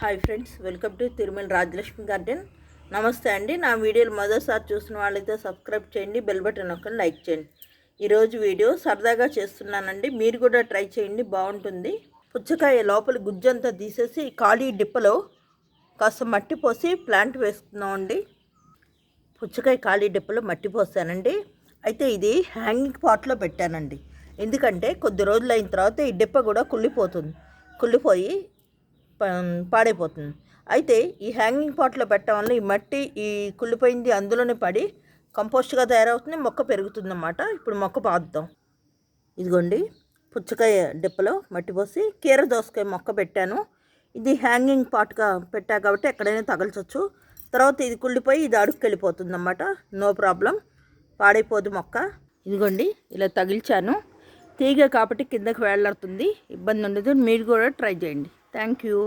Hi friends, welcome to Tirumala Rajalakshmi garden. నమస్తే అండి. నా వీడియోలు మొదటిసారి చూసిన వాళ్ళైతే సబ్స్క్రైబ్ చేయండి, బెల్ బటన్ నొక్కండి, లైక్ చేయండి. ఈరోజు వీడియో సరదాగా చేస్తున్నానండి, మీరు కూడా ట్రై చేయండి, బాగుంటుంది. పుచ్చకాయ లోపల గుజ్జంతా తీసేసి ఖాళీ డిప్పలో కాస్త మట్టి పోసి ప్లాంట్ వేసుకున్నామండి. పుచ్చకాయ ఖాళీ డిప్పలో మట్టి పోసానండి. అయితే ఇది హ్యాంగింగ్ పాట్లో పెట్టానండి, ఎందుకంటే కొద్ది రోజులు అయిన తర్వాత ఈ డిప్ప కూడా కుళ్ళిపోయి పాడైపోతుంది. అయితే ఈ హ్యాంగింగ్ పాట్లో పెట్టడం వల్ల ఈ మట్టి ఈ కుళ్ళిపోయింది అందులోనే పడి కంపోస్ట్గా తయారవుతుంది, మొక్క పెరుగుతుందన్నమాట. ఇప్పుడు మొక్క పాదుతాం. ఇదిగోండి, పుచ్చకాయ డిప్పలో మట్టి పోసి కీర దోసకాయ మొక్క పెట్టాను. ఇది హ్యాంగింగ్ పాట్గా పెట్టా కాబట్టి ఎక్కడైనా తగల్చొచ్చు. తర్వాత ఇది కుళ్ళిపోయి ఇది అడుక్కెళ్ళిపోతుంది అన్నమాట. నో ప్రాబ్లం, పాడైపోదు మొక్క. ఇదిగోండి, ఇలా తగిల్చాను. తీగ కాబట్టి కిందకి వేలాడుతుంది, ఇబ్బంది ఉండదు. మీరు కూడా ట్రై చేయండి. Thank you.